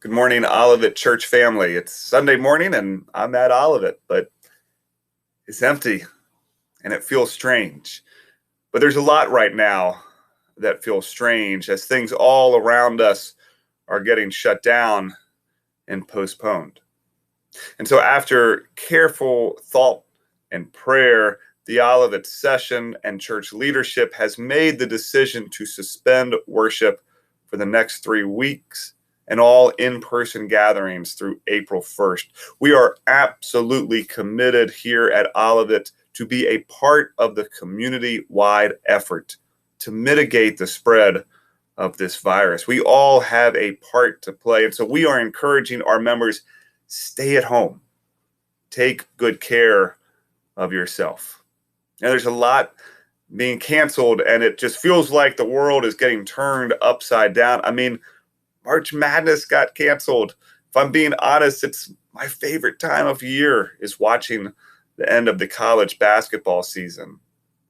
Good morning, Olivet Church family. It's Sunday morning and I'm at Olivet, but it's empty and it feels strange. But there's a lot right now that feels strange as things all around us are getting shut down and postponed. And so, after careful thought and prayer, the Olivet session and church leadership has made the decision to suspend worship for the next 3 weeks and all in-person gatherings through April 1st. We are absolutely committed here at Olivet to be a part of the community-wide effort to mitigate the spread of this virus. We all have a part to play, and so we are encouraging our members, stay at home, take good care of yourself. Now, there's a lot being canceled, and it just feels like the world is getting turned upside down. I mean, March Madness got canceled. If I'm being honest, it's my favorite time of year is watching the end of the college basketball season.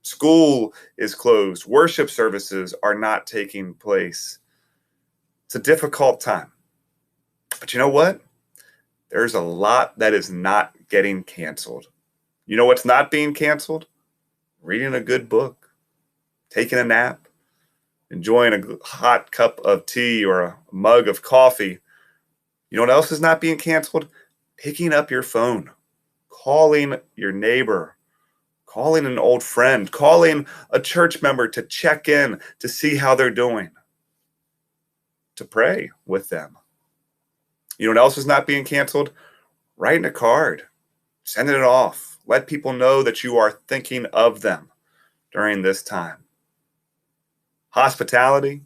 School is closed. Worship services are not taking place. It's a difficult time. But you know what? There's a lot that is not getting canceled. You know what's not being canceled? Reading a good book, taking a nap, enjoying a hot cup of tea or a mug of coffee. You know what else is not being canceled? Picking up your phone, calling your neighbor, calling an old friend, calling a church member to check in to see how they're doing, to pray with them. You know what else is not being canceled? Writing a card, sending it off. Let people know that you are thinking of them during this time. Hospitality,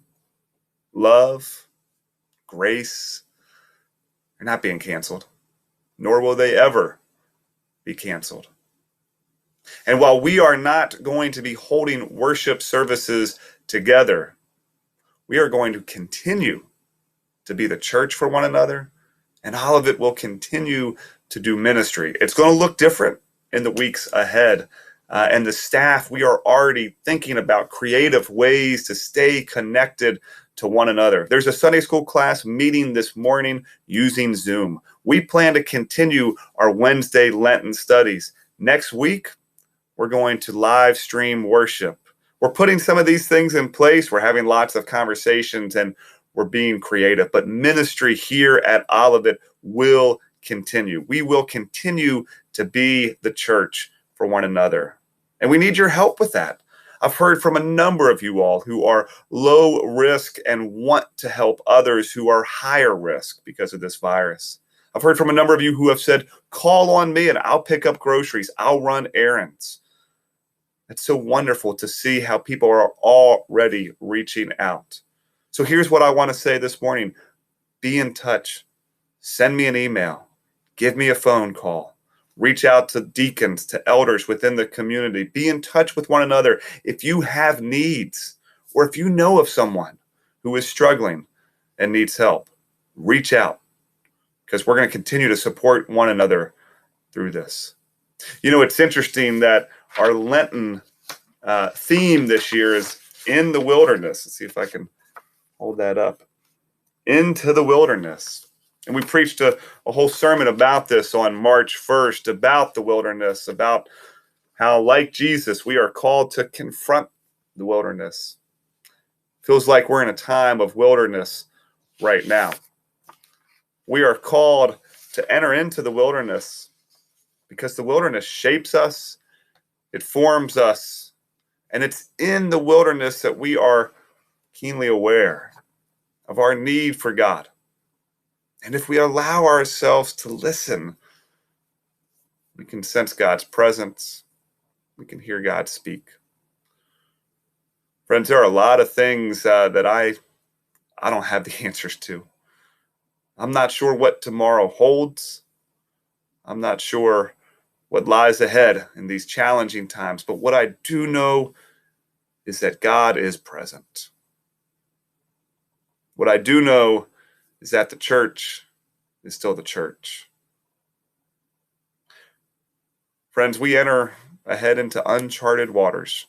love, grace are not being canceled, nor will they ever be canceled. And while we are not going to be holding worship services together, we are going to continue to be the church for one another, and all of it will continue to do ministry. It's going to look different in the weeks ahead. And the staff, we are already thinking about creative ways to stay connected to one another. There's a Sunday school class meeting this morning using Zoom. We plan to continue our Wednesday Lenten studies. Next week, we're going to live stream worship. We're putting some of these things in place. We're having lots of conversations and we're being creative. But ministry here at Olivet will continue. We will continue to be the church for one another. And we need your help with that. I've heard from a number of you all who are low risk and want to help others who are higher risk because of this virus. I've heard from a number of you who have said, call on me and I'll pick up groceries. I'll run errands. It's so wonderful to see how people are already reaching out. So here's what I want to say this morning. Be in touch. Send me an email. Give me a phone call. Reach out to deacons, to elders within the community. Be in touch with one another. If you have needs, or if you know of someone who is struggling and needs help, reach out, because we're going to continue to support one another through this. You know, it's interesting that our Lenten theme this year is in the wilderness. Let's see if I can hold that up. Into the wilderness. And we preached a whole sermon about this on March 1st, about the wilderness, about how, like Jesus, we are called to confront the wilderness. Feels like we're in a time of wilderness right now. We are called to enter into the wilderness because the wilderness shapes us, it forms us, and it's in the wilderness that we are keenly aware of our need for God. And if we allow ourselves to listen, we can sense God's presence. We can hear God speak. Friends, there are a lot of things that I don't have the answers to. I'm not sure what tomorrow holds. I'm not sure what lies ahead in these challenging times. But what I do know is that God is present. What I do know is that the church is still the church. Friends, we enter ahead into uncharted waters,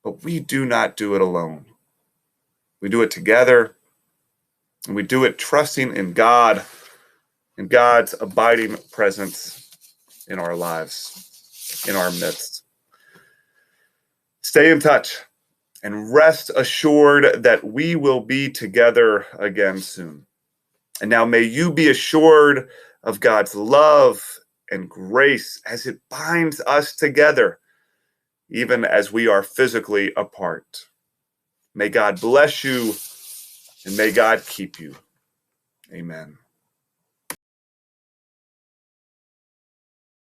but we do not do it alone. We do it together, And we do it trusting in God and God's abiding presence in our lives, in our midst. Stay in touch and rest assured that we will be together again soon. And now may you be assured of God's love and grace as it binds us together, even as we are physically apart. May God bless you and may God keep you. Amen.